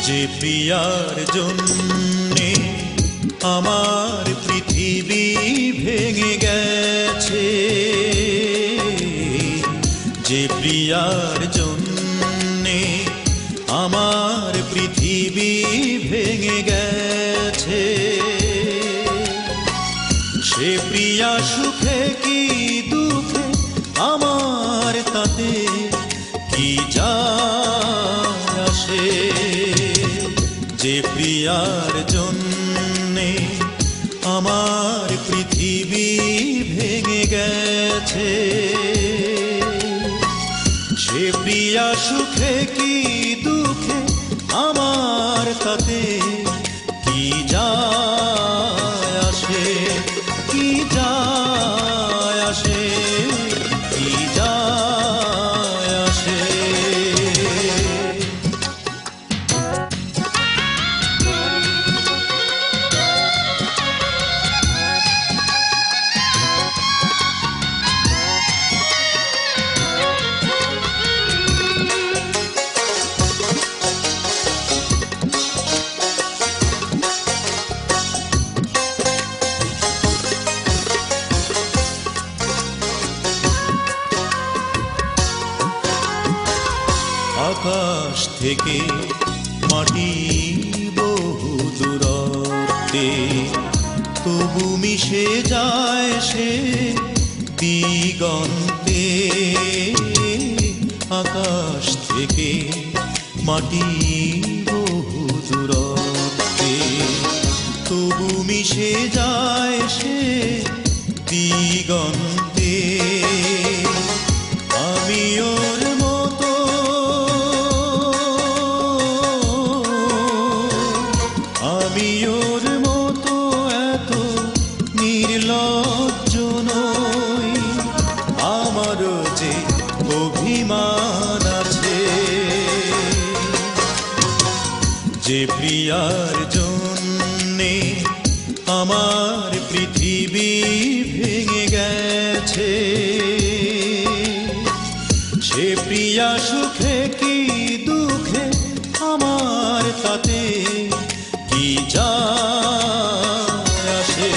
যে প্রিয়ার জন্যে আমার পৃথিবী ভেঙে গেছে, যে প্রিয়ার জন্যে আমার পৃথিবী ভেঙে গেছে, সে প্রিয়া সুখে কি দুঃখে আমার তাতে কি যায় আসে। যে প্রিয়ার জন্যে আমার পৃথিবী ভেঙে গেছে, সে প্রিয়া সুখে কি দুঃখে আমার তাতে কি যায় আসে, কি যায় আসে, কি যায় আসে। আকাশ থেকে মাটি বহু দূরত্বে, তবু মিশে যায় সে দিগন্তে। আকাশ থেকে মাটি বহু দূরত্বে, তবু মিশে যায় সে দিগন্তে। আমি ওর মতো, আমি ওর মতো এত নির্লজ্জ নই, আমারও যে অভিমান আছে। যে প্রিয়ার জন্যে আমার পৃথিবী ভেঙে গেছে, সে প্রিয়া সুখে কি দুঃখে আমার তাতে কি যায় আসে।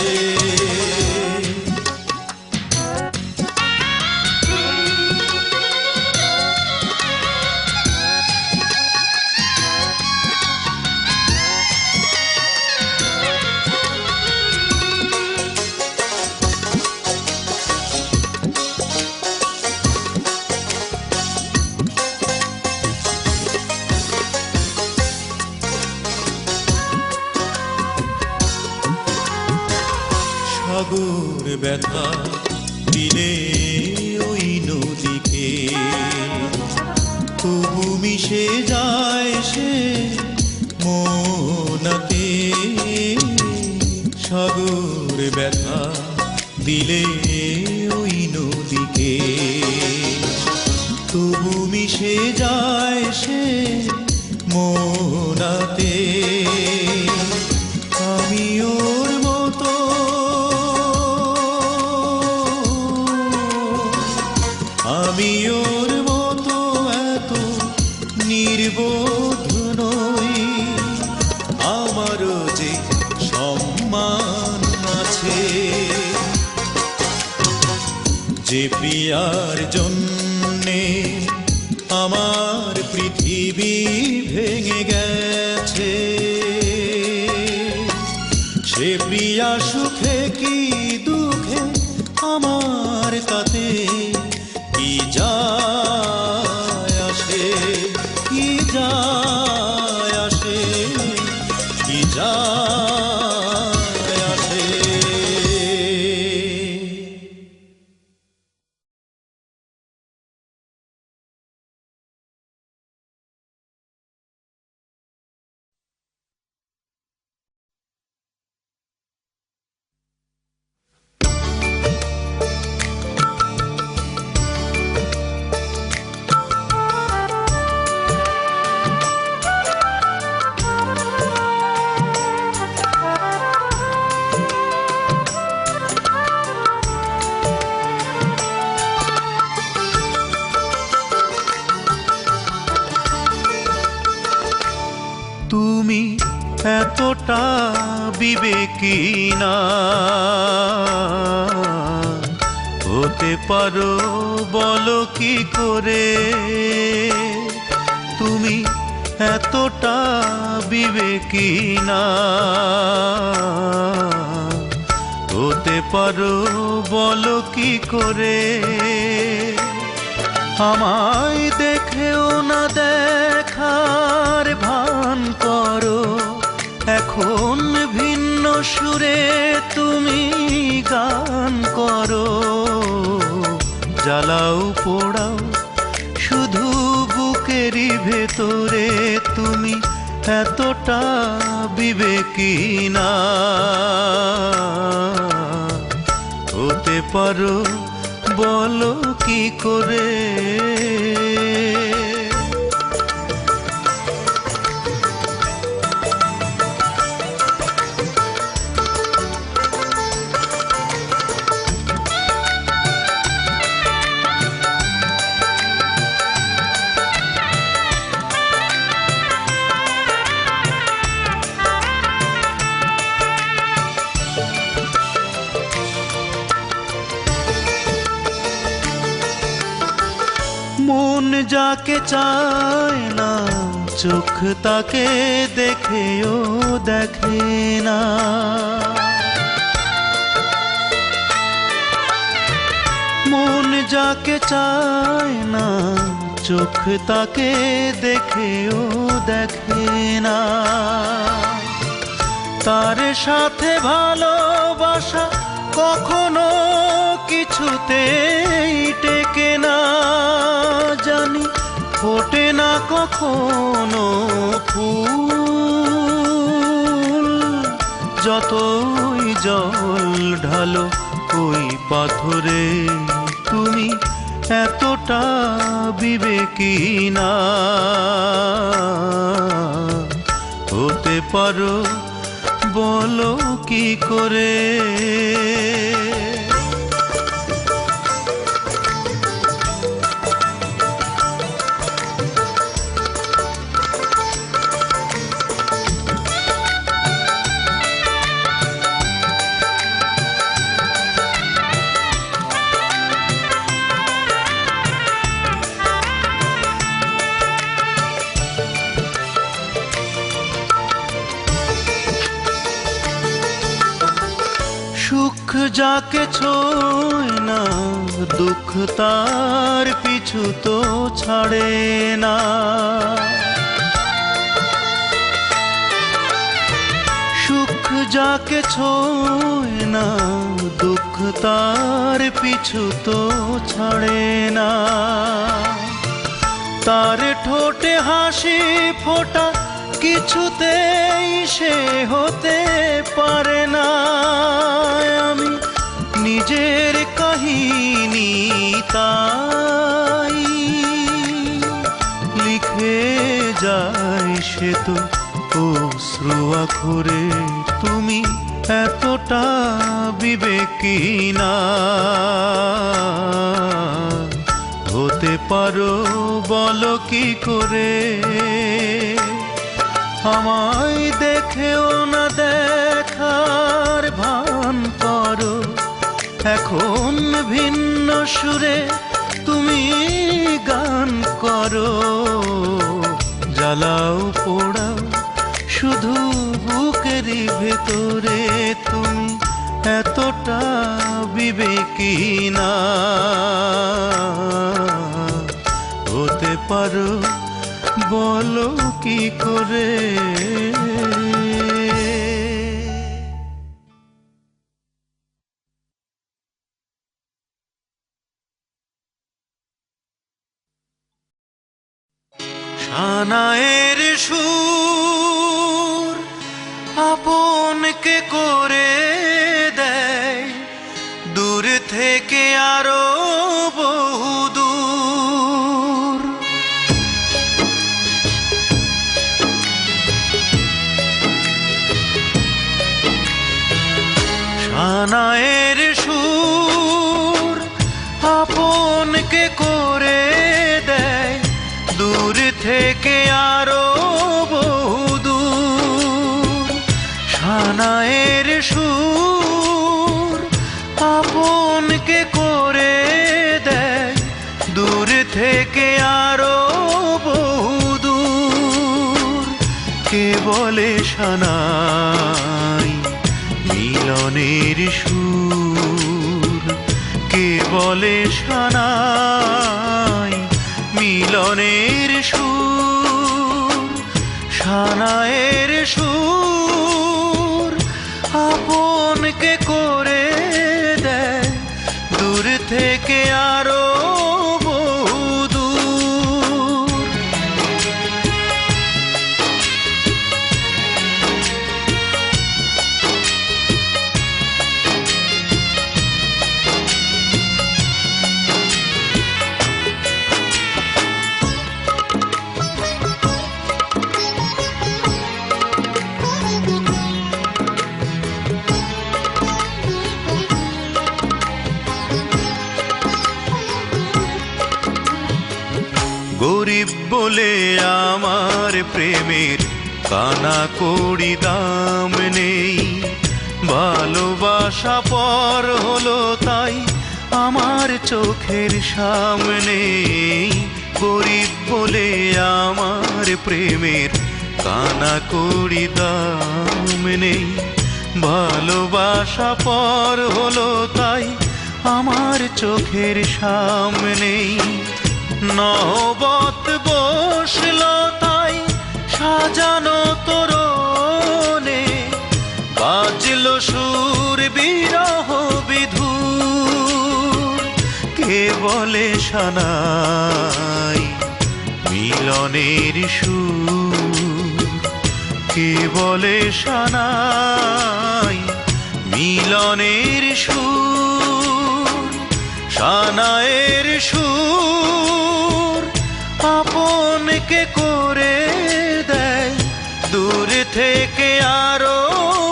সাগর ব্যথা দিলে ওই নদীকে, তবু মিশে যায় সে মনাতে। সাগর ব্যথা দিলে ওই নদীকে, তবু মিশে যায় সে মনাতে। আমি ওর মতো, আমি ওর মতো এত নির্বোধ নই, আমারও যে সম্মান আছে। যে প্রিয়ার জন্যে আমার পৃথিবী ভেঙে গেছে, সে প্রিয়া সুখে কি দুঃখে আমার তাতে কি যায় আসে, কি যায় আসে, কি যায় আসে। তুমি এতটা বিবেকী না হতে পারো বলো কি করে? তুমি এতটা বিবেকী না হতে পারো বলো কি করে? আমায় দেখেও না দেখার ভান করো, এখন ভিন্ন সুরে তুমি গান করো। জ্বালাও পোড়াও শুধু বুকেরই ভেতরে, তুমি এতটা বিবেকী না হতে পারো বলো কি করে? মন যাকে চায় না চোখ তাকে দেখেও দেখে না। মন যাকে চায় না চোখ তাকে দেখেও দেখে না। তার সাথে ভালোবাসা কখনো কিছুতেই টেকে না। জানি ফোটে না কখনো ফুল, যতই জল ঢালো ওই পাথরে। তুমি এতটা বিবেকী না হতে পারো বলো কি করে? সুখ যাকে ছোঁয় না দুঃখ তার পিছু তো ছাড়ে না। সুখ যাকে ছোঁয় না দুঃখ তার পিছু তো ছাড়ে না। তার ঠোঁটে হাসি ফোটা কিছুতেই সে হতে পারে না। আমি নিজের কাহিনী তাই লিখে যায় সে তো অশ্রু আখরে। তুমি এতটা বিবেকী না হতে পারো বলো কি করে? আমায় দেখেও না দেখার ভান করো, এখন ভিন্ন সুরে তুমি গান করো। জ্বালাও পোড়াও শুধু বুকেরই ভেতরে, তুমি এতটা বিবেকী না হতে পারো বলো কি করে? সানায়ের সুর আপনকে করে দেয় দূর থেকে আরো বহুদূর। সানায়ের সুর আপনকে করে দেয় দূর থেকে আরো বহুদূর। কে বলে সানাই মিলনের সুর, কে বলে সানাই মিলনের সুর, সানায়ের সুর আপনকে করে দেয় দূর থেকে আরো বহুদূর। গরিব বলে আমার প্রেমের কানা কড়ি দাম নেই, ভালোবাসা পর হলো তাই আমার চোখের সামনে। গরিব বলে আমার প্রেমের কানা কড়ি দাম নেই, ভালোবাসা পর হলো তাই আমার চোখের সামনে। নহবত বসলো তাই সাজানো তোরণে, বাজলো সুর বিরহ বিধুর। কে বলে সানাই মিলনের সুর, কে বলে সানাই মিলনের সুর, সানায়ের সুর আপনকে করে দেয় দূর থেকে আরো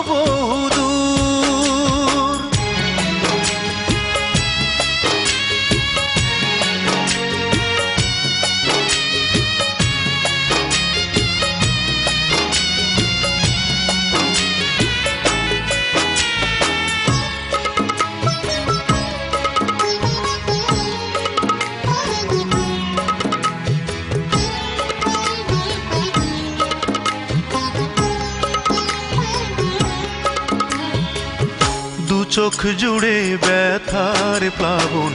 বহুদূর। চোখ জুড়ে ব্যথার প্লাবন,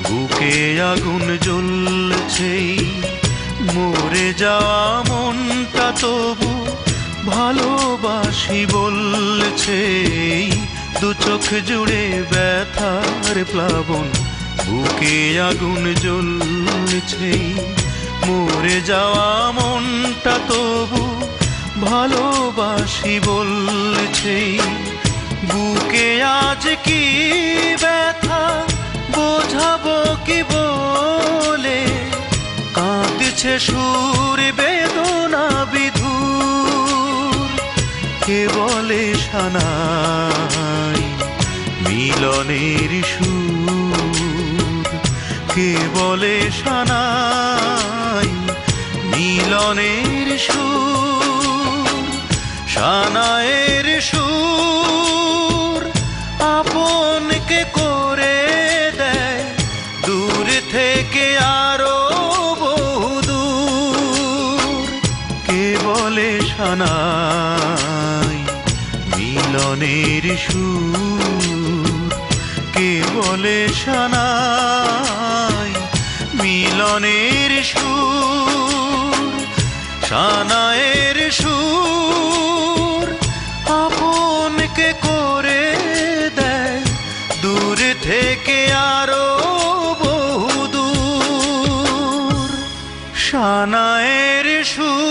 বুকে আগুন জ্বলছে, মরে যাওয়া মনটা তবু ভালোবাসি বলছে। দু চোখ জুড়ে ব্যথার প্লাবন, বুকে আগুন জ্বলছে, মরে যাওয়া মনটা তবু ভালোবাসি বলছে। বুকে আজ কি ব্যথা বোঝাবো কি বলে, কাঁদছে সুর বেদনা বিধুর। কে বলে সানাই মিলনের সুর, কে বলে সানাই মিলনের সুর, সানায়ের সুর আপনকে করে দেয় দূর থেকে আরো বহুদূর। কে বলে সানাই মিলনের সুর, কে বলে সানাই মিলনের সুর, সানায়ের সুর আপনকে করে দেয় দূর থেকে আরো বহুদূর। সানায়ের সুর।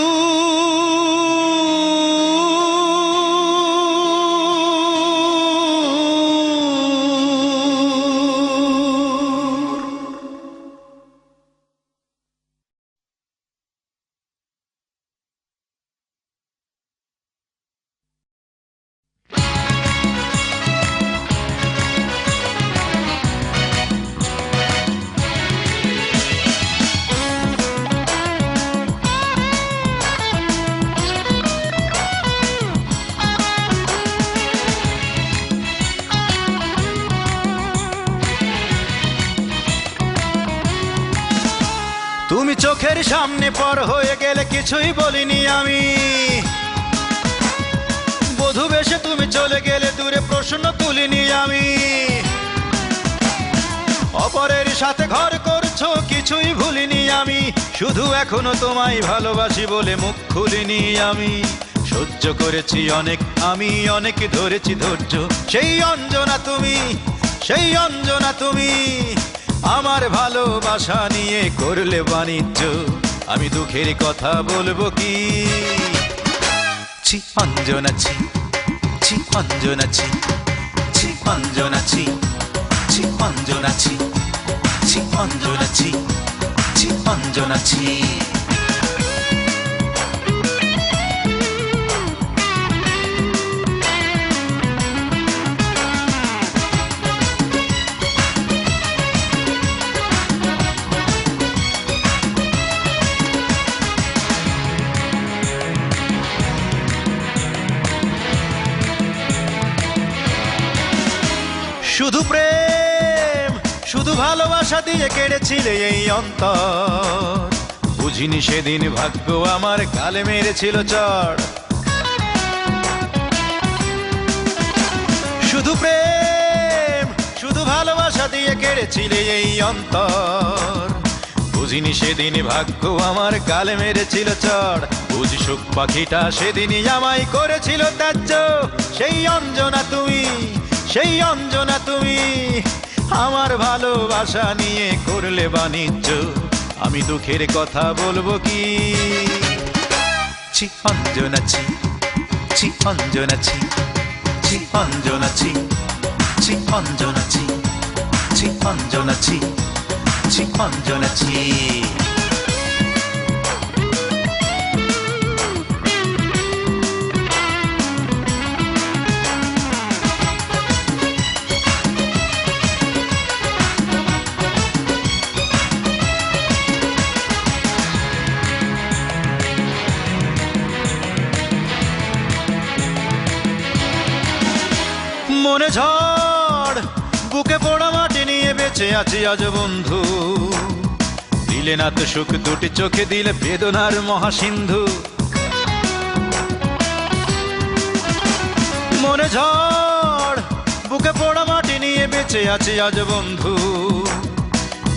তুমি চোখের সামনে পর হয়ে গেলে কিছুই বলিনি আমি, চলে গেলে দূরে প্রশ্ন তুলিনি আমি। অপরের সাথে ঘর করছো কিছুই ভুলিনি আমি, শুধু এখনো তোমায় ভালোবাসি বলে মুখ খুলিনি আমি। সহ্য করেছি অনেক আমি, অনেক ধরেছি ধৈর্য, সেই অঞ্জনা তুমি, সেই অঞ্জনা তুমি। আমার ভালোবাসা নিয়ে করলে বাণিজ্য, আমি দুঃখের কথা বলবো কি? ছি অঞ্জনা ছি, ছি অঞ্জনা ছি, ছি অঞ্জনা ছি, ছি অঞ্জনা ছি, ছি অঞ্জনা ছি, ছি অঞ্জনা ছি। শুধু প্রেম, শুধু ভালোবাসা দিয়ে কেড়েছিলে এই অন্তর, বুঝিনি সেদিন ভাগ্য আমার গালে মেরেছিল চড়। শুধু প্রেম, শুধু ভালোবাসা দিয়ে কেড়েছিলে এই অন্তর, বুঝিনি সেদিন ভাগ্য আমার গালে মেরেছিল চড়। বুঝি সুখ পাখিটা সেদিনই আমায় করেছিল ত্যায্য, সেই অঞ্জনা তুমি, সেই অঞ্জনা তুমি। আমার ভালোবাসা নিয়ে করলে বাণিজ্য, আমি দুঃখের কথা বলবো কি? ছি অঞ্জনা ছি, ছি অঞ্জনা ছি, ছি অঞ্জনা ছি, ছি অঞ্জনা ছি, ছি অঞ্জনা ছি, ছি অঞ্জনা ছি। মনে ঝড়, বুকে পোড়া মাটি নিয়ে বেঁচে আছি আজ বন্ধু, দিলে না তো সুখ দুটি চোখে, দিলে বেদনার মহাসিন্ধু। মনে ঝড়, বুকে পোড়া মাটি নিয়ে বেঁচে আছি আজ বন্ধু,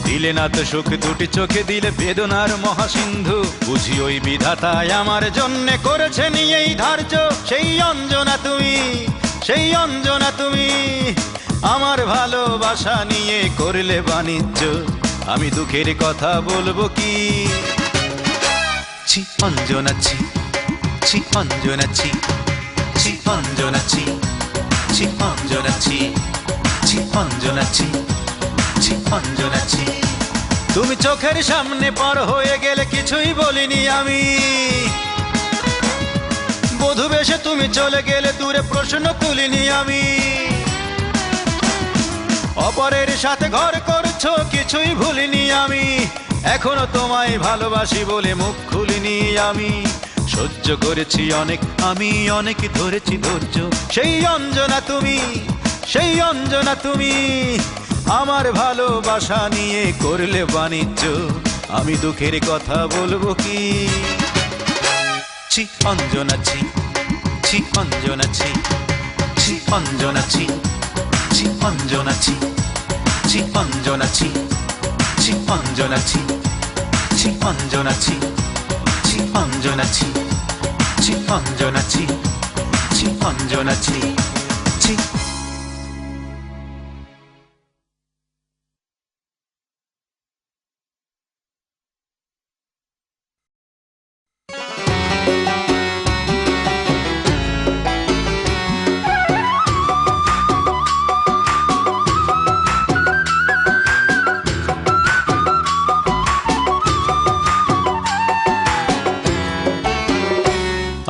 দিলে না তো সুখ দুটি চোখে, দিলে বেদনার মহাসিন্ধু। বুঝি ওই বিধাতায় আমার জন্যে করেছে নিয়েই ধার্য, সেই অঞ্জনা তুমি, সেই অঞ্জনা তুমি। আমার ভালোবাসা নিয়ে করলে বাণিজ্য, আমি দুঃখের কথা বলবো কি? ছি অঞ্জনা ছি, ছি অঞ্জনা ছি, ছি অঞ্জনা ছি, ছি অঞ্জনা ছি, ছি অঞ্জনা ছি, ছি অঞ্জনা ছি। তুমি চোখের সামনে পার হয়ে গেলে কিছুই বলিনি আমি, বধূ বেশে তুমি চলে গেলে দূরে প্রশ্ন তুলিনি আমি। অপরের সাথে ঘর করছো কিছুই ভুলিনি আমি, এখনো তোমায় ভালোবাসি বলে মুখ খুলিনি আমি। সহ্য করেছি অনেক আমি, অনেক ধরেছি ধৈর্য, সেই অঞ্জনা তুমি, সেই অঞ্জনা তুমি। আমার ভালোবাসা নিয়ে করলে বাণিজ্য, আমি দুঃখের কথা বলবো কি? ছি অঞ্জনা ছি, ছি অঞ্জনা ছি, ছি অঞ্জনা ছি, ছি অঞ্জনা ছি, ছি অঞ্জনা ছি, ছি অঞ্জনা ছি, ছি অঞ্জনা ছি, ছি অঞ্জনা ছি, ছি অঞ্জনা ছি, ছি অঞ্জনা ছি, ছি।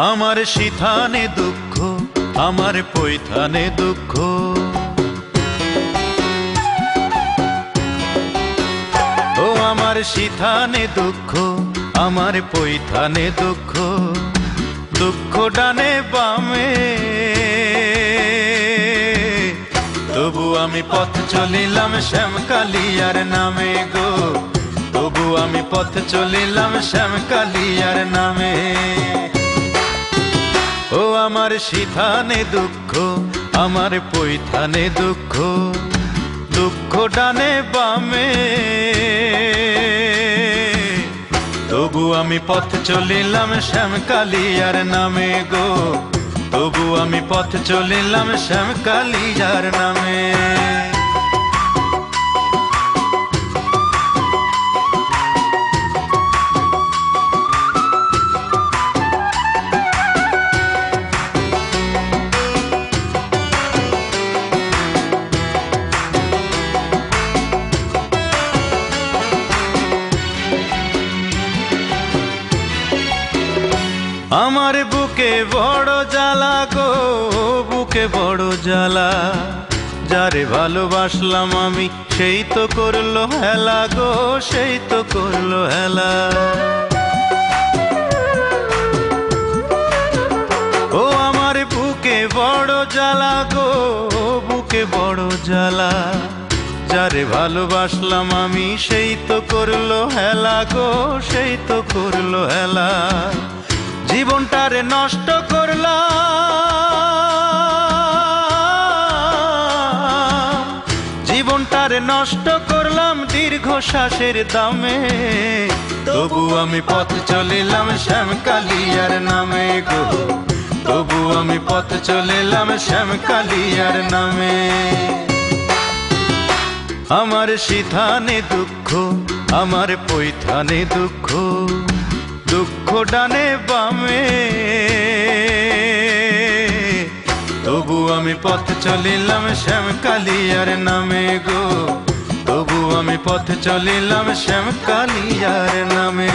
আমার সিথানে দুঃখ, আমার পৈথানে দুঃখ, ও আমার সিথানে দুঃখ, আমার পৈথানে দুঃখ। দুঃখ ডানে বামে, তবু আমি পথ চলিলাম শ্যামকালিয়ার নামে গো, তবু আমি পথ চলিলাম শ্যামকালিয়ার নামে। ও আমার আমার সিথানে দুঃখ, আমার পৈথানে দুঃখ, দুঃখ ডানে বামে, তবু আমি পথ চলিলাম শ্যামকালিয়ার নামে গো, তবু আমি পথ চলিলাম শ্যামকালিয়ার নামে। আমার বুকে বড় জ্বালা গো, বুকে বড় জ্বালা, যারে ভালোবাসলাম আমি সেই তো করলো হেলা গো, সেই তো করলো হেলা। ও আমার বুকে বড় জ্বালা গো, বুকে বড় জ্বালা, যারে ভালোবাসলাম আমি সেই তো করলো হেলা গো, সেই তো করলো হেলা। জীবনটারে নষ্ট করলাম, জীবনটারে নষ্ট করলাম দীর্ঘশ্বাসের দামে, তবু আমি পথ চলিলাম শ্যামকালিয়ার নামে গো, তবু আমি পথ চলিলাম শ্যামকালিয়ার নামে। আমার সিথানে দুঃখ, আমার পৈথানে দুঃখ, দুঃখ ডানে বামে, তবু আমি পথ চলিলাম শ্যামকালিয়ার নামে গো, তবু আমি পথ চলিলাম শ্যামকালিয়ার নামে।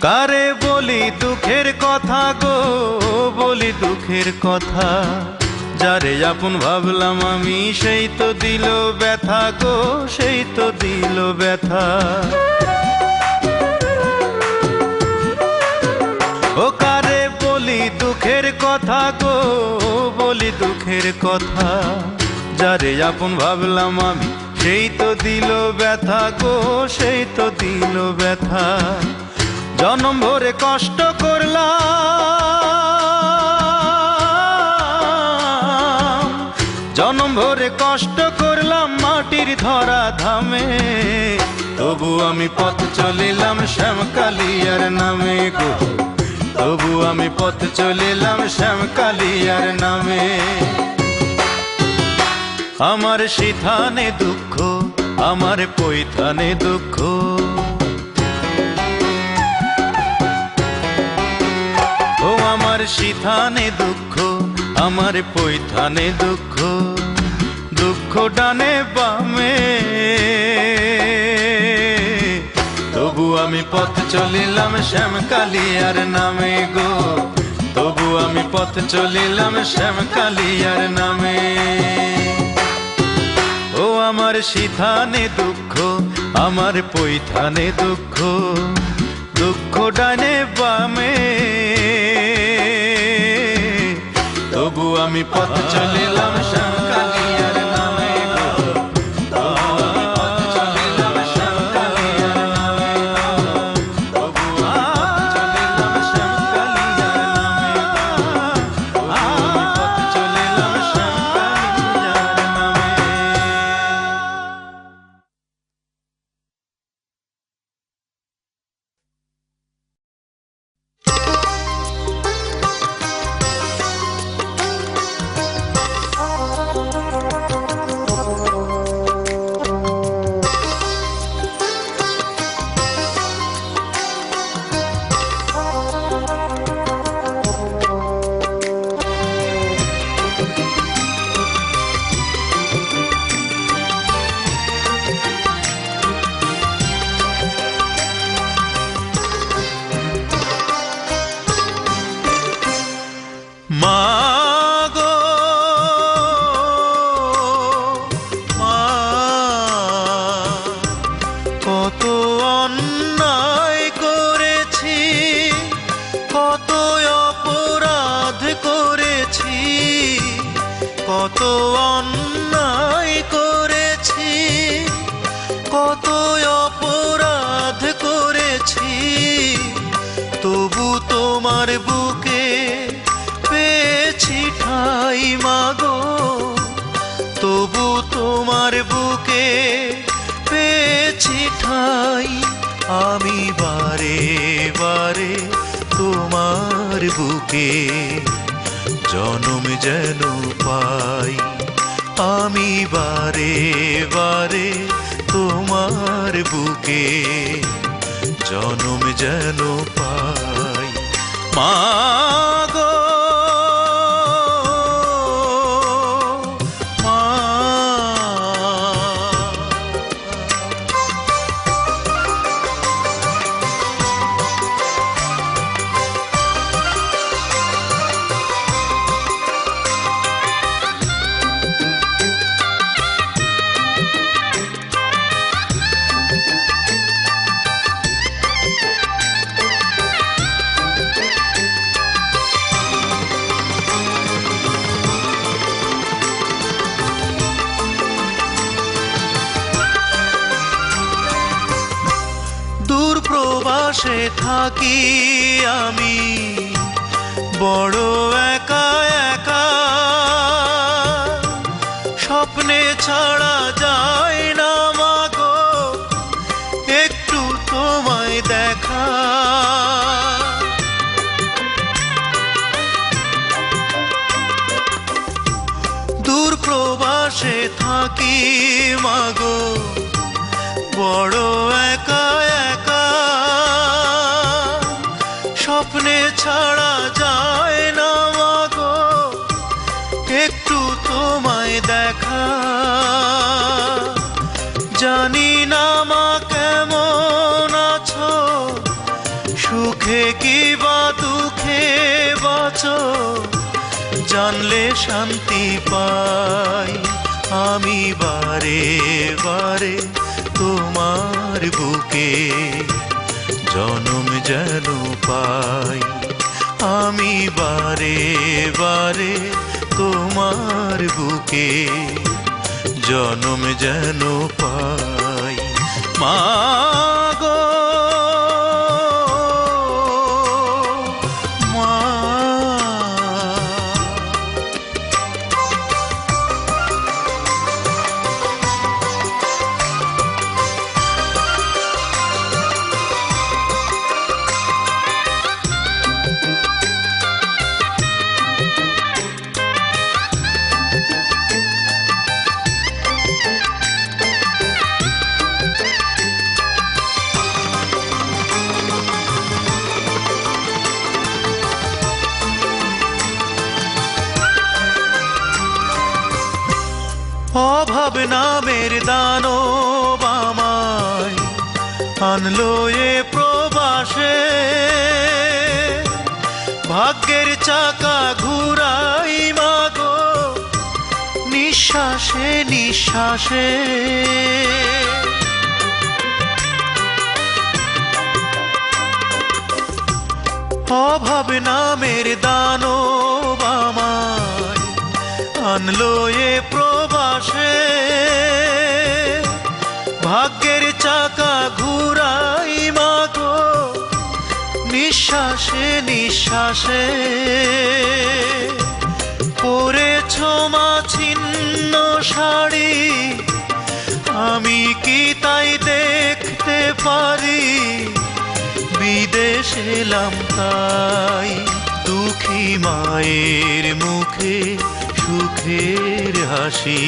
কারে বলি দুঃখের কথা গো, বলি দুঃখের কথা, যারে আপন ভাবলাম আমি সেই তো দিল ব্যথা গো, সেই তো দিল ব্যথা। ও কারে বলি দুঃখের কথা গো, বলি দুঃখের কথা, যারে আপন ভাবলাম আমি সেই তো দিল ব্যথা গো, সেই তো দিল ব্যথা। জনম ভরে কষ্ট করলাম, জনম ভরে কষ্ট করলাম মাটির ধরা ধামে, তবু আমি পথ চলিলাম শ্যামকালিয়ার নামে গো, তবু আমি পথ চলিলাম শ্যামকালিয়ার নামে। আমার সিথানে দুঃখ, আমার পৈথানে দুঃখ, আমার সিথানে দুঃখ, আমার পৈথানে দুঃখ, দুঃখ ডানে বামে, তবু আমি পথ চলিলাম শ্যামকালিয়ার নামে গো, তবু আমি পথ চলিলাম শ্যামকালিয়ার নামে। ও আমার সিথানে দুঃখ, আমার পৈথানে দুঃখ, দুঃখ ডানে বামে, তবু আমি পথ চলিলাম শ্যামকালিয়ার নামে গো, তবু আমি পথ চলিলাম শ্যামকালিয়ার নামে, তবু আমি পথ চলিলাম শ্যামকালিয়ার নামে, তবু আমি পথ চলিলাম শ্যামকালিয়ার নামে। তোমার বুকে পেয়েছি ঠাই মাগো, তবু তোমার বুকে পেয়েছি ঠাই। আমি বারে বারে তোমার বুকে জনম যেন পাই। আমি বারে বারে তোমার বুকে জনম যেন পাই। মাগো মা, দূর প্রবাসে থাকি আমি বড় একা একা, স্বপ্নে ছাড়া যায় না মাগো একটু তোমায় দেখা। দূর প্রবাসে থাকি মাগো বড় একা একা, স্বপ্নে ছাড়া যায় না মাগো একটু তোমায় দেখা। জানি না মা কেমন আছো, সুখে কি বা দুঃখে বাঁচো, জানলে শান্তি পাই। আমি বারে বারে তোমার বুকে জনম যেন পাই। আমি বারে বারে তোমার বুকে জনম যেন পাই। মাগো মা, অভাব নামের দানব আমায় আনলো এ প্রবাসে, ভাগ্যের চাকা ঘুরাই মাগো নিঃশ্বাসে নিঃশ্বাসে। অভাব নামের দানব আমায় আনলো এ প্রবাসে, ভাগ্যের চাকা ঘুরাই মাগো নিঃশ্বাসে নিঃশ্বাসে। পরেছ মা ছিন্ন শাড়ি, আমি কি তাই দেখতে পারি, বিদেশ এলাম তাই। দুঃখী মায়ের মুখে সুখের হাসি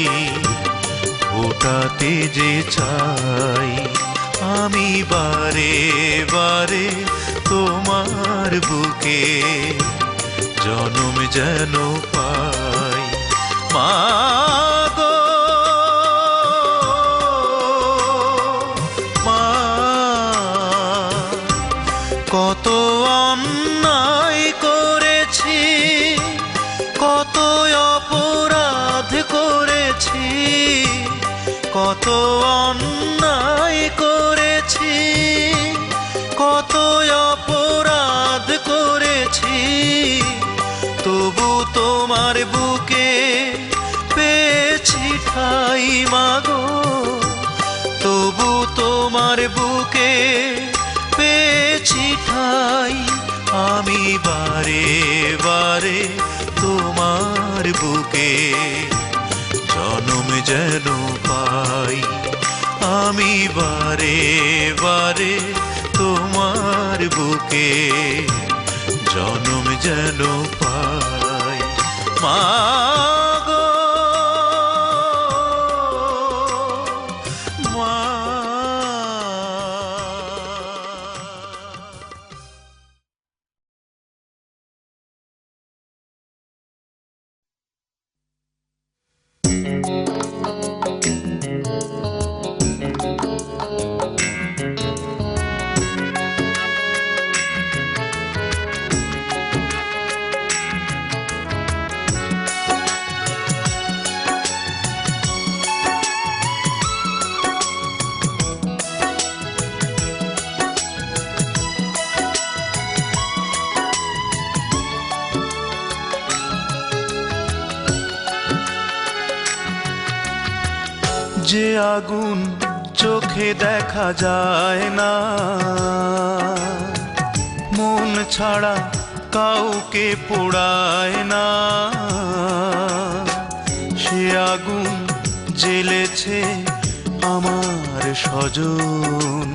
ফোটাতে যে চাই। আমি বারে বারে তোমার বুকে জনম যেন পাই। মাগো মা, কত অন্যায় করেছি, কত অপরাধ করেছি, কত অন্যায় করেছি, কত অপরাধ করেছি, তবু তোমার বুকে পেয়েছি ঠাই মাগো, তবু তোমার বুকে পেয়েছি ঠাই। আমি বারে বারে তোমার বুকে জনম যেন পাই। আমি বারে বারে তোমার বুকে জনম যেন পাই। মা গো মা। যে আগুন চোখে দেখা যায় না, মন ছাড়া কাউকে পোড়ায় না, সে আগুন জ্বেলেছে আমার স্বজন,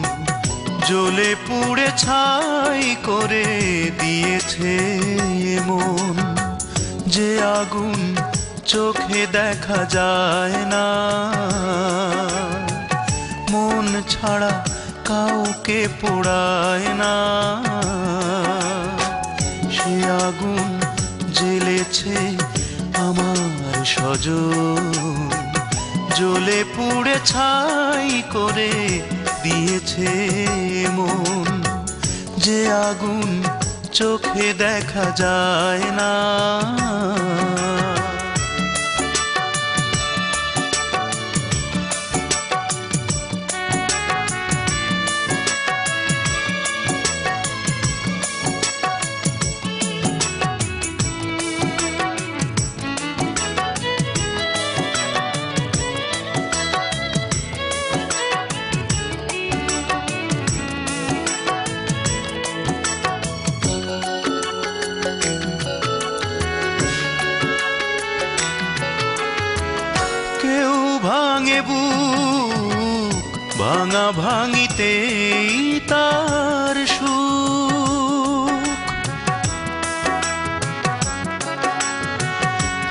জ্বলে পুড়ে ছাই করে দিয়েছে মন। যে আগুন চোখে দেখা যায় না, মন ছাড়া কাউকে পোড়ায় না, সে আগুন জ্বেলেছে আমার স্বজন, জ্বলে পুড়ে ছাই করে দিয়েছে মন। যে আগুন চোখে দেখা যায় না। ভাঙা ভাঙিতেই তার সুখ,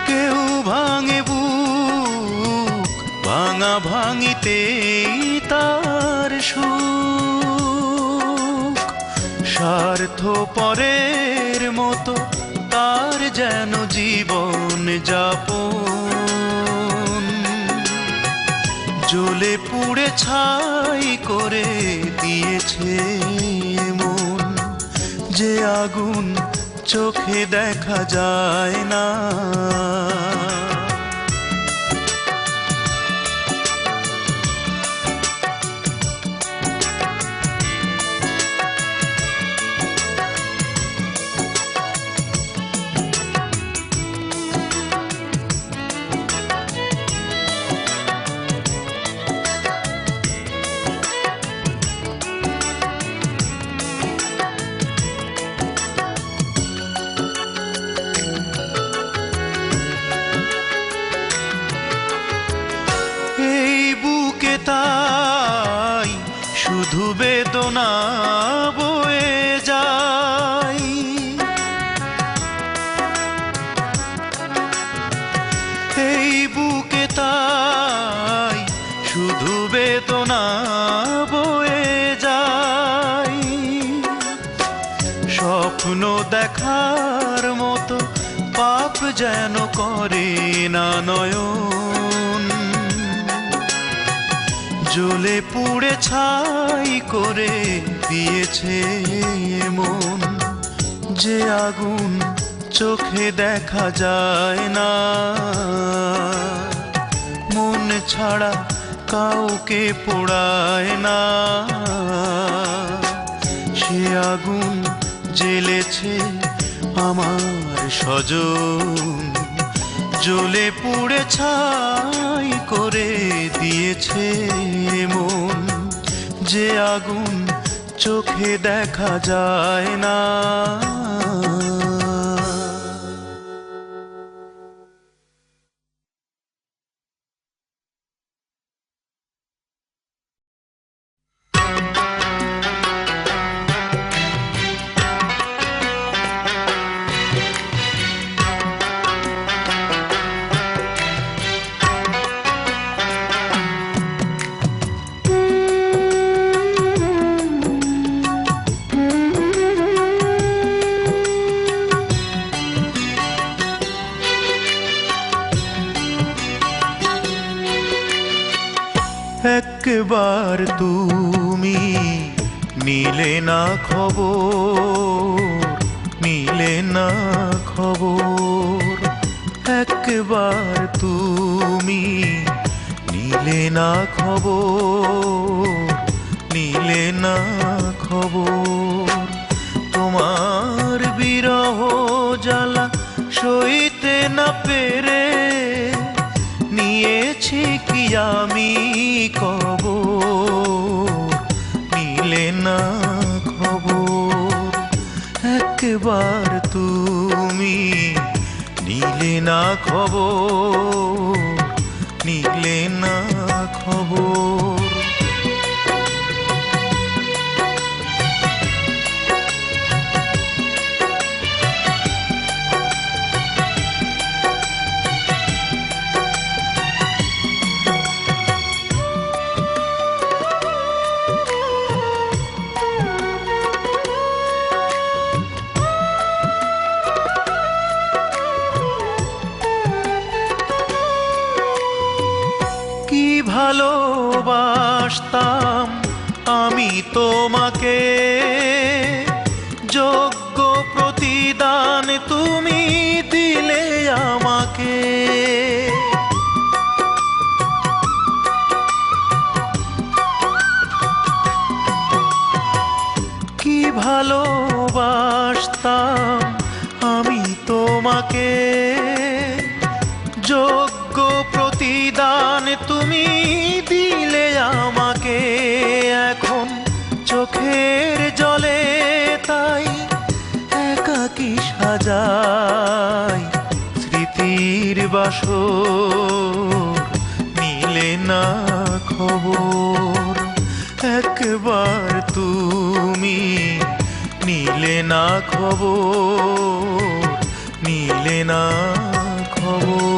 কেউ ভাঙে বুক ভাঙা ভাঙিতেই তার সুখ। স্বার্থপরের মতো তার যেন জীবন যাপন, জ্বলে পুড়ে ছাই করে দিয়েছে মন। যে আগুন চোখে দেখা যায় না। তাই শুধু বেদনা বয়ে যায়, এই বুকে তাই শুধু বেদনা বয়ে যায়। স্বপ্ন দেখার মতো পাপ যেন করে না নয়ন, জ্বলে পুড়ে ছাই করে দিয়েছে মন। যে আগুন চোখে দেখা যায় না, মন ছাড়া কাউকে পোড়ায় না, সে আগুন জ্বেলেছে আমার স্বজন, জ্বলে পুড়ে ছাই করে দিয়েছে মন। যে আগুন চোখে দেখা যায় না। একবার তুমি নিলে না খবর, নিলে না খবর। একবার তুমি নিলে না খবর, নিলে না খবর। তোমার বিরহ জ্বালা সইতে না পেরে নিয়েছি কি আমি কবর, নিলে না খবর। একবার তুমি নিলে না খবর, নিলে না খবর। ভালোবাসতাম আমি তোমাকে, যোগ্য প্রতিদান তুমি দিলে আমাকে। কি ভালোবাসতাম আমি তোমাকে, যোগ্য প্রতিদান তুমি দিলে আমাকে। এখন চোখের জলে তাই একাকী সাজাই স্মৃতির বাসর, নিলে না খবর। একবার তুমি নিলে না খবর, নিলে না খবর।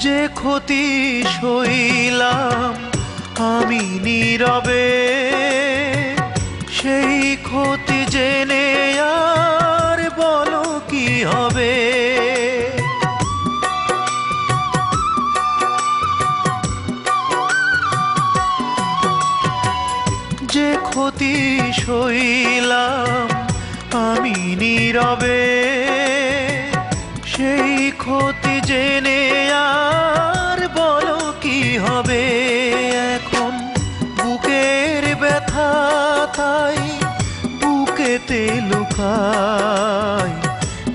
যে ক্ষতি সইলাম আমি নীরবে, সেই ক্ষতি জেনে আর বলো কি হবে। যে ক্ষতি সইলাম আমি নীরবে, সেই ক্ষতি জেনে আর বলো কি হবে। এখন বুকের ব্যথা তাই বুকেতে লুকাই,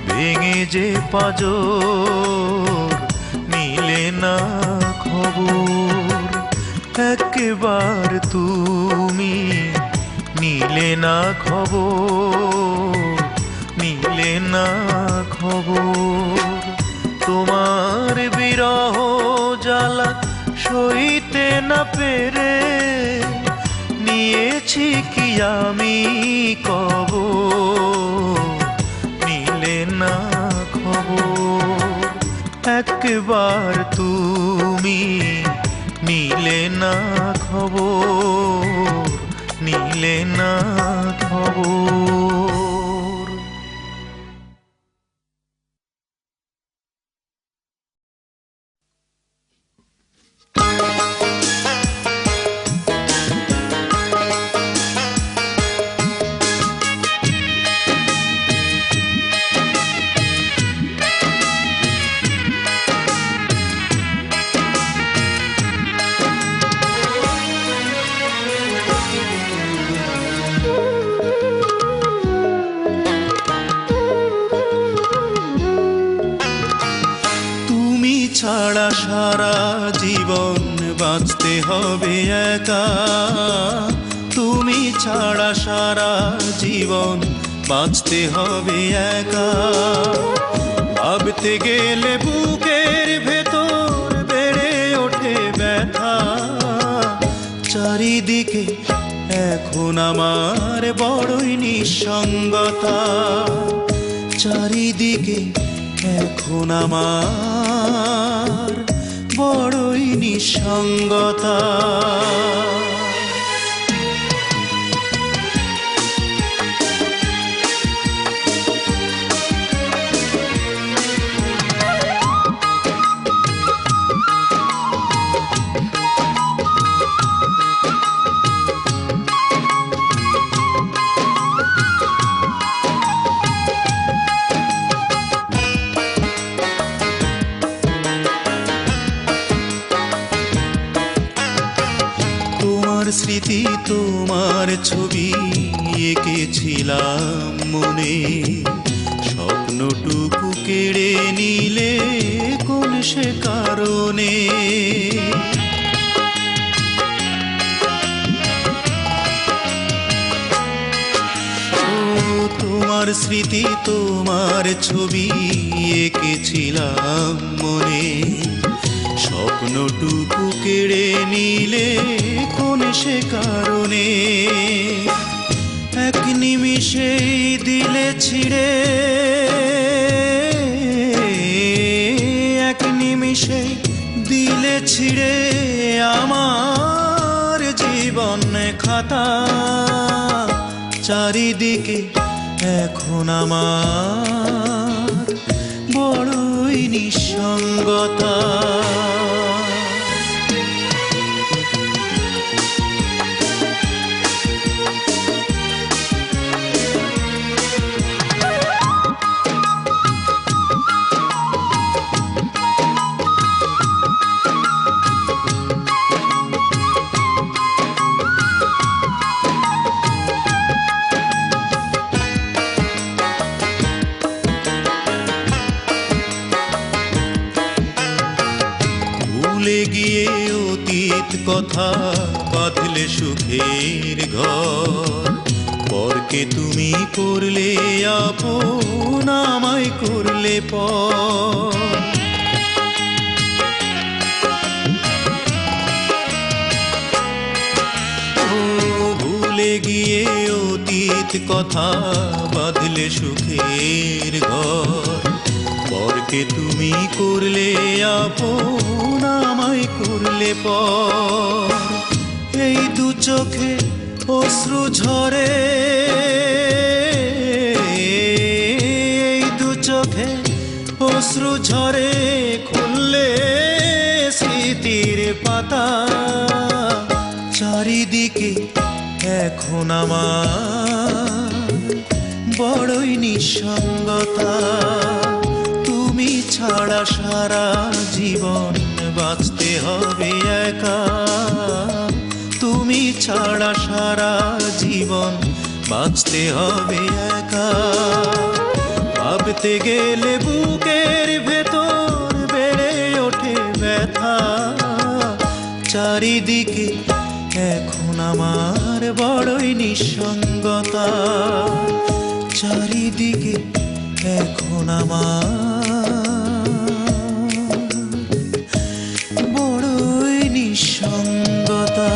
ভেঙে যে পাঁজর, নিলে না খবর। একবার তুমি নিলে না খবর, নিলে না খবর। তোমার বিরহ জ্বালা সইতে না পেরে নিয়েছি কি আমি কবর, নিলে না খবর। একবার তুমি নিলে না খবর, নিলে না খবর। ছাড়া সারা জীবন বাঁচতে হবে একা, তুমি ছাড়া সারা জীবন বাঁচতে হবে একা। ভাবতে গেলে বুকের ভেতর বেড়ে ওঠে ব্যথা, চারিদিকে এখন এখন আমার বড়ই নিঃসঙ্গতা, চারিদিকে এখন আমার বড়ই নিঃসঙ্গতা। স্মৃতি তোমার ছবি এঁকেছিলাম মনে, স্বপ্নটুকু কেড়ে নিলে কোন সে কারণে। তোমার স্মৃতি তোমার ছবি এঁকেছিলাম মনে, স্বপ্নটুকু কেড়ে নিলে কোন সে কারণে। এক নিমিষেই দিলে ছিঁড়ে, এক নিমিষেই দিলে ছিঁড়ে আমার জীবন খাতা, চারিদিকে এখন আমার বড়ই নিঃসঙ্গতা। ভুলে গিয়ে অতীত কথা বাঁধলে সুখের ঘর, পরকে তুমি করলে আপন আমায় করলে পর। ভুলে গিয়ে অতীত কথা বাঁধলে সুখের ঘর, পরকে তুমি করলে আপন আমায় করলে পর। এই দু চোখে অশ্রু ঝরে, এই দু চোখে অশ্রু ঝরে, খুললে স্মৃতির পাতা, চারিদিকে এখন আমার বড়ই নিঃসঙ্গতা। তুমি ছাড়া সারা জীবন বাঁচতে হবে একা, তুমি ছাড়া সারা জীবন বাঁচতে হবে একা। ভাবতে গেলে বুকের ভেতর বেড়ে ওঠে ব্যথা, চারিদিকে এখন আমার বড়ই নিঃসঙ্গতা, চারিদিকে এখন আমার বড়ই নিঃসঙ্গতা।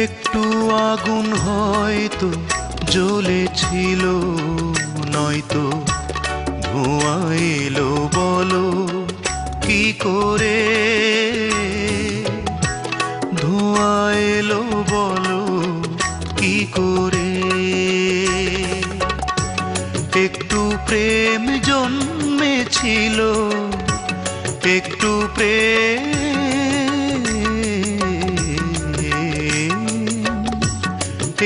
একটু আগুন হয়তো জ্বলেছিল, নয়তো ধোঁয়া এলো, বলো কি করে ধোঁয়া এলো, বলো কি করে। একটু প্রেম জন্মেছিল, একটু প্রেম,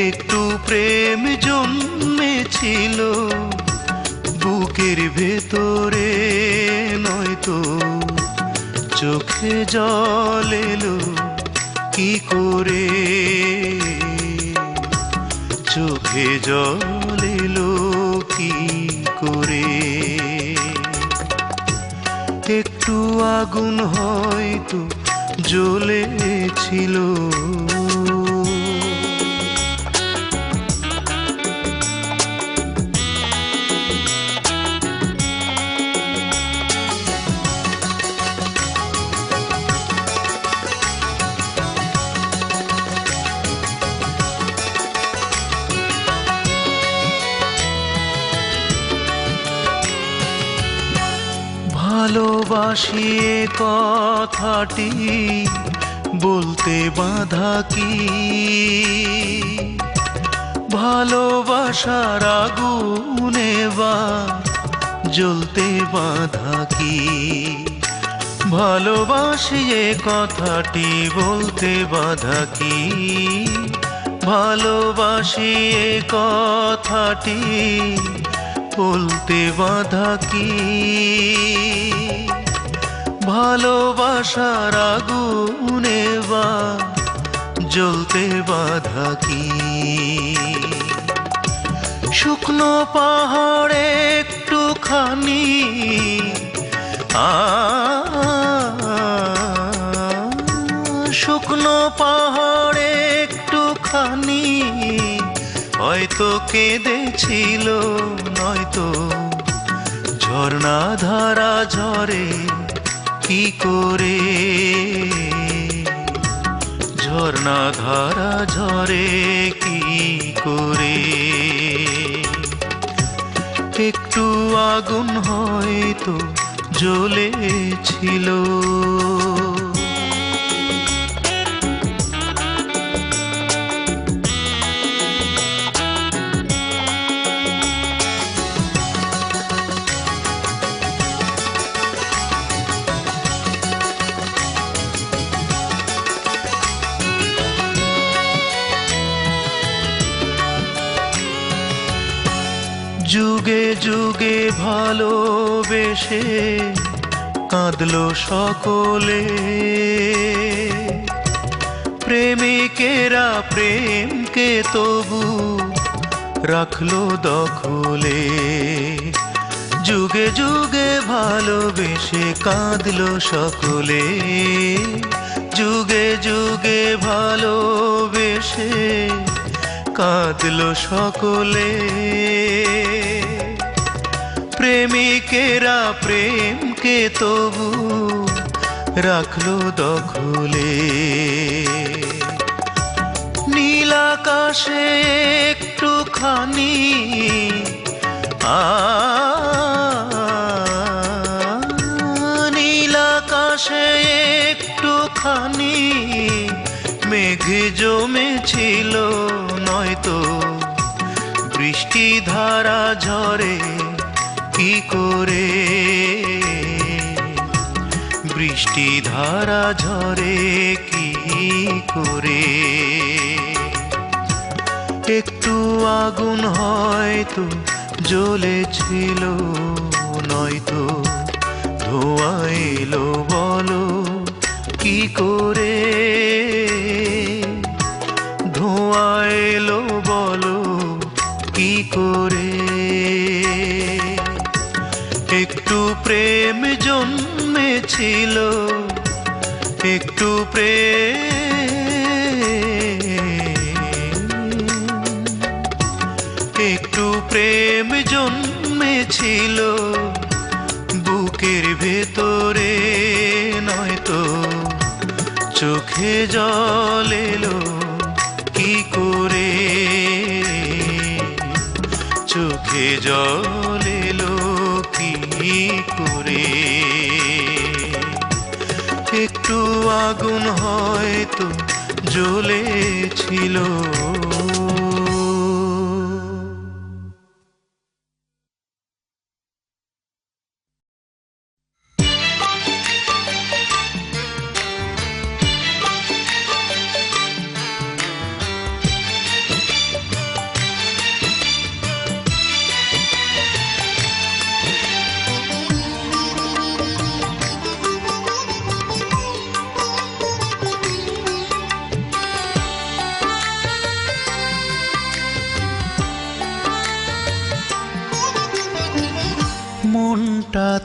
একটু প্রেম জন্মেছিল বুকের ভেতরে, নয়তো চোখে জল এলো কি করে, চোখে জল এলো কি করে। একটু আগুন হয়তো জ্বলেছিল, ভালোবাসি এ কথাটি বলতে বাধা কি, ভালোবাসার আগুনে বা জ্বলতে বাধা কি। ভালোবাসি এ কথাটি বলতে বাধা কি, ভালোবাসি এ কথাটি বলতে বাধা কি। ভালোবাসার আগুনে বা জ্বলতে বাধা কি। শুকনো পাহাড়ে একটুখানি শুকনো পাহাড়ে একটুখানি হয়তো কেঁদেছিল, নয়তো ঝর্ণা ধারা ঝরে কি করে, ঝর্ণা ধারা ঝরে কি করে। একটু আগুন হয়তো জ্বলেছিল, যুগে যুগে ভালোবেসে কাঁদলো সকলে, প্রেমিকেরা প্রেমকে তবু রাখলো দখলে। যুগে যুগে ভালোবেসে কাঁদলো সকলে, যুগে যুগে ভালোবেসে কাঁদলো সকলে। প্রেমিকেরা প্রেমকে তবু রাখলো দখলে। নীল আকাশে একটুখানি নীল আকাশে একটুখানি মেঘ জমেছিল, নয়তো বৃষ্টি ধারা ঝরে কি করে, বৃষ্টি ধারা ঝরে কি করে। একটু আগুন হয়তো জ্বলেছিল, নয়তো ধোঁয়া এলো বলো কি করে, ধোঁয়া এলো বলো কি করে। একটু প্রেম জন্মেছিল, একটু একটু প্রেম জন্মেছিল বুকের ভেতরে, নয়তো চোখে জল এলো কি করে, চোখে জল এলো কি করে। একটু আগুন হয়তো জ্বলেছিল।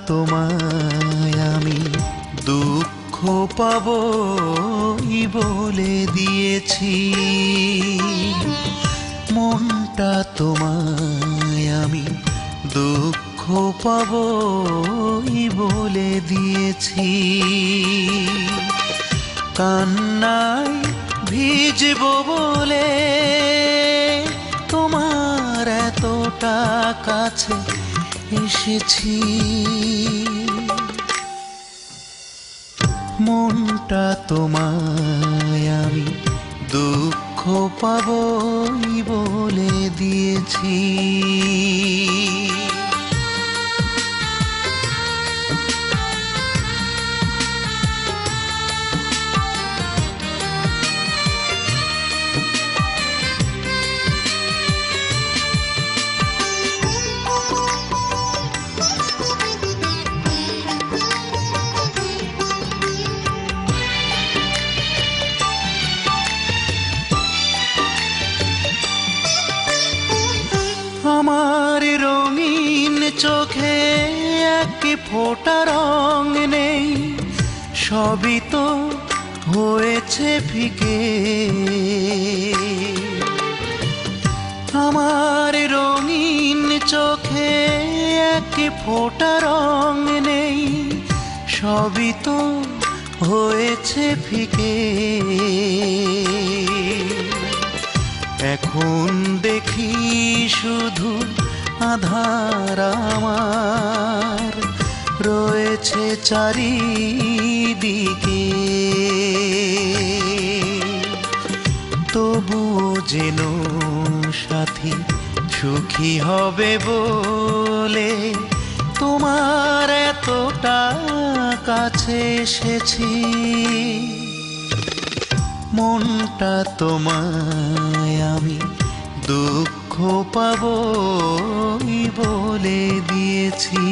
তোমায় আমি দুঃখ পাবই বলে দিয়েছি, মনটা তোমায় আমি দুঃখ পাবই বলে দিয়েছি। কান্নায় ভিজব বলে তোমার এতটা কাছে এসেছি, মনটা তোমায় আমি দুঃখ পাবই বলে দিয়েছি। আমার রঙিন চোখে এক ফোঁটা রং নেই, সবই তো হয়েছে ফিকে। আমার রঙিন চোখে এক ফোঁটা রং নেই, সবই তো হয়েছে ফিকে। এখন দেখি শুধু আধার আমার রয়েছে চারিদিকে, তবুও যেন সাথী সুখী হবে বলে তোমার এতটা কাছে এসেছি, মনটা তোমায় আমি দুঃখ পাবই বলে দিয়েছি।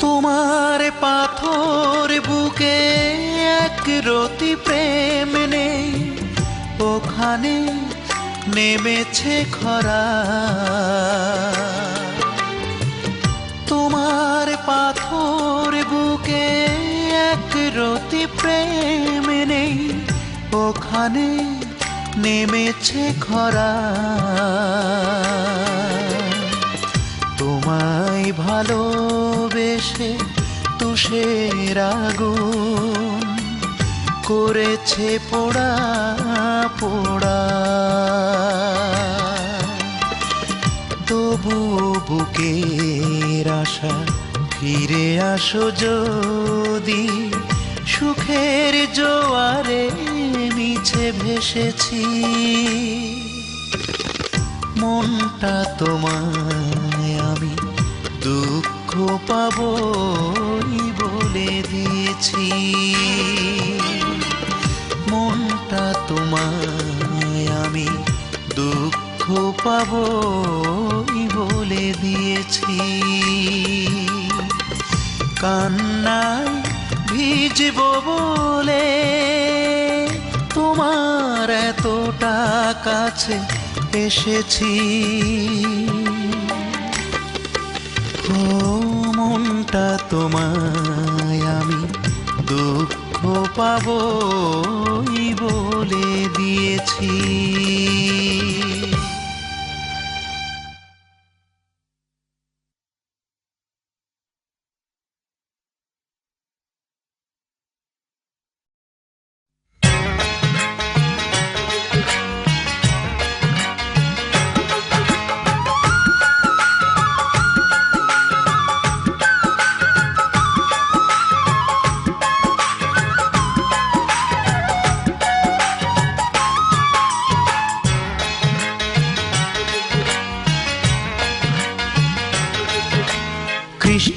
তোমার পাথর বুকে এক রতি প্রেম নেই, ওখানে নেমেছে খরা। তোমার পাথর বুকে এক রতি প্রেম নেই, ওখানে নেমেছে খরা। তোমায় ভালোবেসে তুষের আগুন করেছে পোড়া পোড়া, তবুও বুকের আশা ফিরে আসো যদি, সুখের জোয়ারে মিছে ভেসেছি, মনটা তোমায় আমি দুঃখ পাবই বলে দিয়েছি, মনটা তোমায় আমি দুঃখ পাবই বলে দিয়েছি। কান্নায় ভিজব বলে তোমার এতটা কাছে এসেছি, ও মনটা তোমায় আমি দুঃখ পাবই বলে দিয়েছি।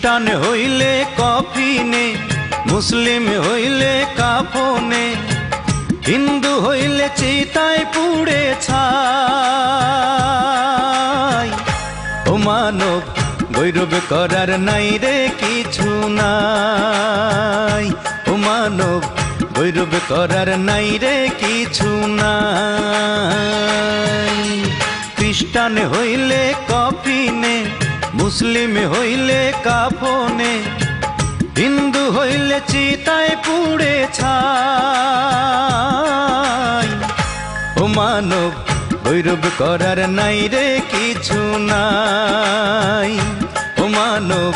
খ্রিস্টান হইলে কফিনে, মুসলিম হইলে কাফনে, হিন্দু হইলে চিতায় পুড়ে ছাই। ও মানব গৌরব করার নাই রে কিছু নাই, ও মানব গৌরব করার নাই রে কিছু নাই। খ্রিস্টান হইলে কফিনে, মুসলিম হইলে কাফনে, হিন্দু হইলে চিতায় পুড়ে ছাই। ও মানব গৌরব করার নাই রে কিছু নাই, ও মানব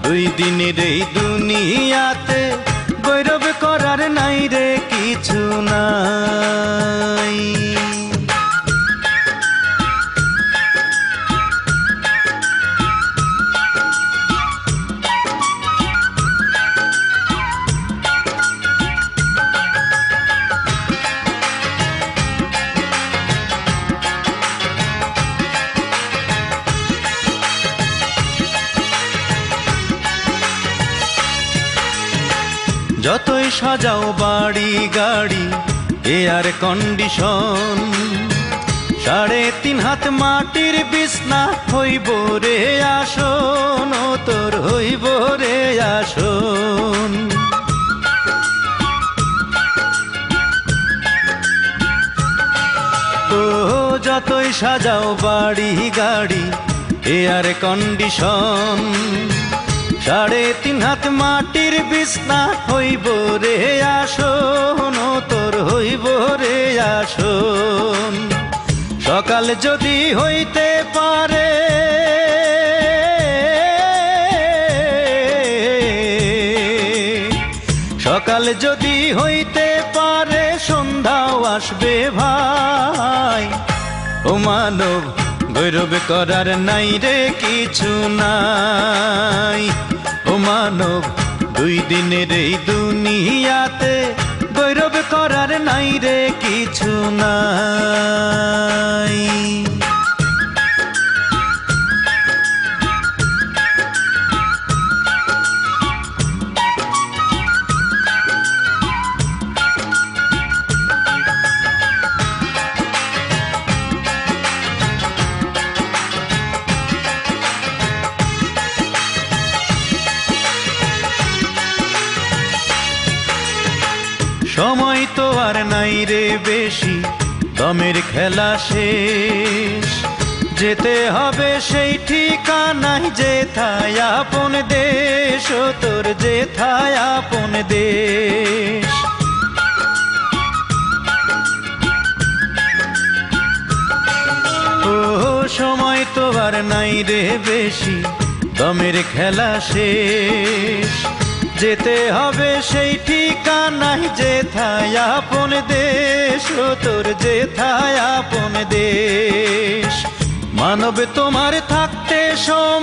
দুই দিনের এই দুনিয়াতে গৌরব করার নাই রে কিছু নাই। যতই সাজাও বাড়ি গাড়ি এয়ার কন্ডিশন, 3.5 হাত মাটির বিছনা হইব রে আসন, ও তোর হইব রে আসন। ও যতই সাজাও বাড়ি গাড়ি এয়ার কন্ডিশন, 3.5 হাত মাটির বিছনা হইব রে আসন, ও তোর হইব রে আসন। সকাল যদি হইতে পারে, সকাল যদি হইতে পারে, সন্ধ্যাও আসবে ভাই। ও মানব গৌরব করার নাই রে কিছু নাই, ও মানব দুই দিনের এই দুনিয়াতে গৌরব করার নাই রে কিছু নাই। সময় তো আর নাই রে বেশি, দমের খেলা শেষ, যেতে হবে সেই ঠিকানায় যেথায় আপন দেশ, ও তোর যেথায় আপন দেশ। ও সময় তো আর নাই রে বেশি, দমের খেলা শেষ, যেতে হবে সেই ঠিকানায় যেথায় আপন দেশ, ও তোর যেথায় আপন দেশ। মানব তোমার থাকতে সময়,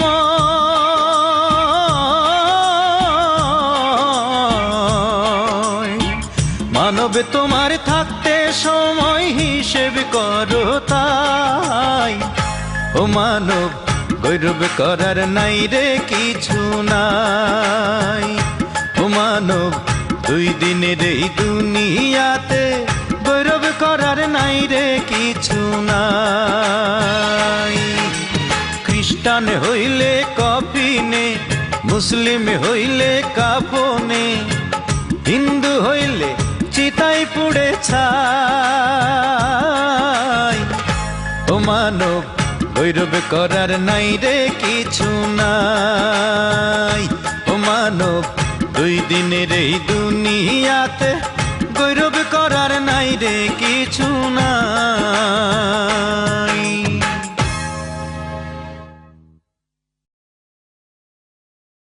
মানব তোমার থাকতে সময় হিসেব করো তাই। ও মানব গৌরব করার নাই রে কিছু নাই, ও মানব দুই দিনের এই দুনিয়াতে গৌরব করার নাই রে কিছু নাই। খ্রিস্টান হইলে কফিনে, মুসলিম হইলে কাফনে, হিন্দু হইলে চিতায় পুড়ে ছাই। ও মানব গৌরব করার নাই রে কিছু নাই, ও মানব দুই দিনের এই দুনিয়াতে গৌরব করার নাই রে কিছু নাই।